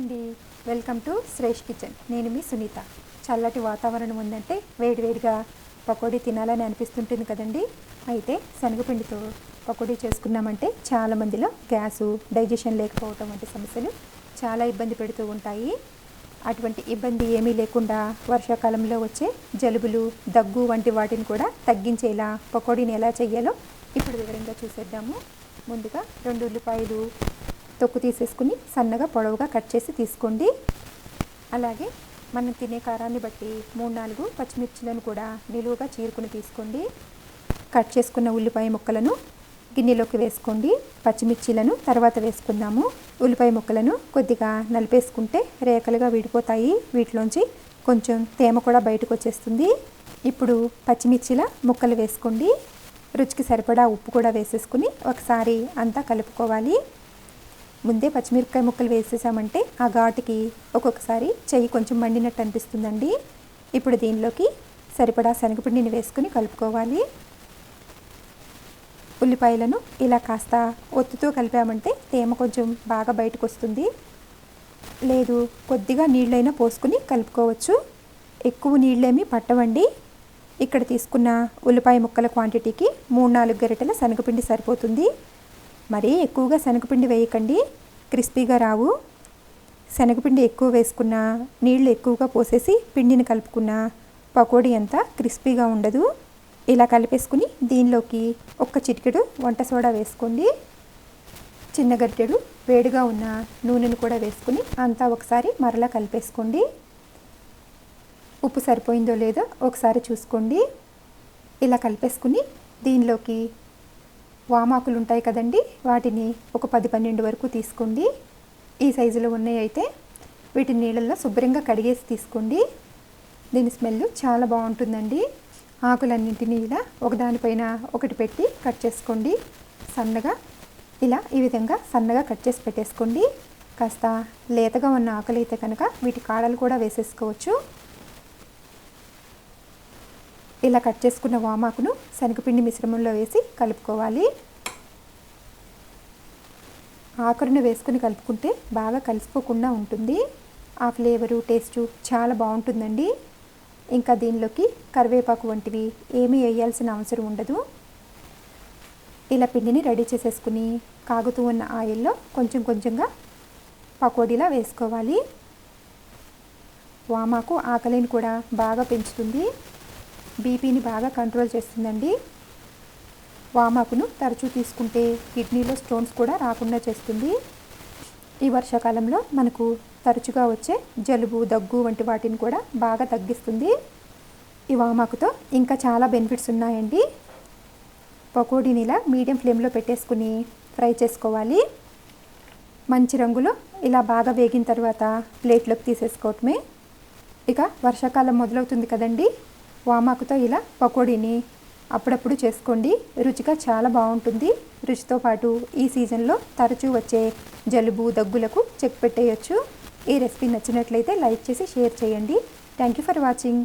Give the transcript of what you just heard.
అండి, welcome to Shresh kitchen. నేను మీ సునీత. చల్లటి వాతావరణం ఉందంటే వేడివేడిగా పకోడీ తినాలని అనిపిస్తుంటుంది కదండి. అయితే శనగపిండితో పకోడీ చేసుకున్నామంటే చాలామందిలో గ్యాసు, డైజెషన్ లేకపోవటం వంటి సమస్యలు చాలా ఇబ్బంది పెడుతూ ఉంటాయి. అటువంటి ఇబ్బంది ఏమీ లేకుండా వర్షాకాలంలో వచ్చే జలుబులు, దగ్గు వంటి వాటిని కూడా తగ్గించేలా పకోడీని ఎలా చేయాలో ఇప్పుడు వివరంగా చూసేద్దాము. ముందుగా 2 ఉల్లిపాయలు తొక్కు తీసేసుకుని సన్నగా పొడవుగా కట్ చేసి తీసుకోండి. అలాగే మనం తినే కారాన్ని బట్టి 3-4 పచ్చిమిర్చిలను కూడా నిలువుగా చీరుకుని తీసుకోండి. కట్ చేసుకున్న ఉల్లిపాయ ముక్కలను గిన్నెలోకి వేసుకోండి. పచ్చిమిర్చిలను తర్వాత వేసుకుందాము. ఉల్లిపాయ ముక్కలను కొద్దిగా నలిపేసుకుంటే రేఖలుగా విడిపోతాయి. వీటిలోంచి కొంచెం తేమ కూడా బయటకు వచ్చేస్తుంది. ఇప్పుడు పచ్చిమిర్చిల ముక్కలు వేసుకోండి. రుచికి సరిపడా ఉప్పు కూడా వేసేసుకుని ఒకసారి అంతా కలుపుకోవాలి. ముందే పచ్చిమిరపకాయ ముక్కలు వేసేసామంటే ఆ ఘాటుకి ఒక్కొక్కసారి చెయ్యి కొంచెం మండినట్టు అనిపిస్తుందండి. ఇప్పుడు దీనిలోకి సరిపడా శనగపిండిని వేసుకుని కలుపుకోవాలి. ఉల్లిపాయలను ఇలా కాస్త ఒత్తుతో కలిపామంటే తేమ కొంచెం బాగా బయటకు వస్తుంది. లేదు కొద్దిగా నీళ్ళైనా పోసుకుని కలుపుకోవచ్చు. ఎక్కువ నీళ్ళేమీ పట్టవండి. ఇక్కడ తీసుకున్న ఉల్లిపాయ ముక్కల క్వాంటిటీకి 3-4 గరిటెల శనగపిండి సరిపోతుంది. మరీ ఎక్కువగా శనగపిండి వేయకండి, క్రిస్పీగా రావు. శనగపిండి ఎక్కువ వేసుకున్న, నీళ్లు ఎక్కువగా పోసేసి పిండిని కలుపుకున్న పకోడీ అంతా క్రిస్పీగా ఉండదు. ఇలా కలిపేసుకుని దీనిలోకి ఒక్క చిటికెడు వంట సోడా వేసుకోండి. చిన్న గరిటెడు వేడిగా ఉన్న నూనెను కూడా వేసుకుని అంతా ఒకసారి మరలా కలిపేసుకోండి. ఉప్పు సరిపోయిందో లేదో ఒకసారి చూసుకోండి. ఇలా కలిపేసుకుని దీనిలోకి వామాకులు ఉంటాయి కదండి, వాటిని ఒక 10-12 వరకు తీసుకోండి. ఈ సైజులో ఉన్నాయి అయితే వీటిని నీళ్ళల్లో శుభ్రంగా కడిగేసి తీసుకోండి. దీని స్మెల్ చాలా బాగుంటుందండి. ఆకులన్నింటినీ ఇలా ఒకదానిపైన ఒకటి పెట్టి కట్ చేసుకోండి. సన్నగా ఇలా ఈ విధంగా సన్నగా కట్ చేసి పెట్టేసుకోండి. కాస్త లేతగా ఉన్న ఆకులు అయితే కనుక వీటి కాడలు కూడా వేసేసుకోవచ్చు. ఇలా కట్ చేసుకున్న వామాకును శనగపిండి మిశ్రమంలో వేసి కలుపుకోవాలి. ఆకులను వేసుకుని కలుపుకుంటే బాగా కలిసిపోకుండా ఉంటుంది. ఆ ఫ్లేవరు, టేస్టు చాలా బాగుంటుందండి. ఇంకా దీనిలోకి కరివేపాకు వంటివి ఏమీ వేయాల్సిన అవసరం ఉండదు. ఇలా పిండిని రెడీ చేసేసుకుని కాగుతూ ఉన్న ఆయిల్లో కొంచెం కొంచెంగా పకోడీలా వేసుకోవాలి. వామాకు ఆకలిని కూడా బాగా పెంచుతుంది, బీపీని బాగా కంట్రోల్ చేస్తుందండి. వామాకును తరచూ తీసుకుంటే కిడ్నీలో స్టోన్స్ కూడా రాకుండా చేస్తుంది. ఈ వర్షాకాలంలో మనకు తరచుగా వచ్చే జలుబు, దగ్గు వంటి వాటిని కూడా బాగా తగ్గిస్తుంది. ఈ వామాకుతో ఇంకా చాలా బెనిఫిట్స్ ఉన్నాయండి. పకోడీని ఇలా మీడియం ఫ్లేమ్లో పెట్టేసుకుని ఫ్రై చేసుకోవాలి. మంచి రంగులో ఇలా బాగా వేగిన తర్వాత ప్లేట్లోకి తీసేసుకోవటమే. ఇక వర్షాకాలం మొదలవుతుంది కదండి, వామాకుతో ఇలా పకోడీని అప్పుడప్పుడు చేసుకోండి. రుచిగా చాలా బాగుంటుంది. రుచితో పాటు ఈ సీజన్లో తరచూ వచ్చే జలుబు, దగ్గులకు చెక్ పెట్టేయచ్చు. ఈ రెసిపీ నచ్చినట్లయితే లైక్ చేసి షేర్ చేయండి. Thank you for watching.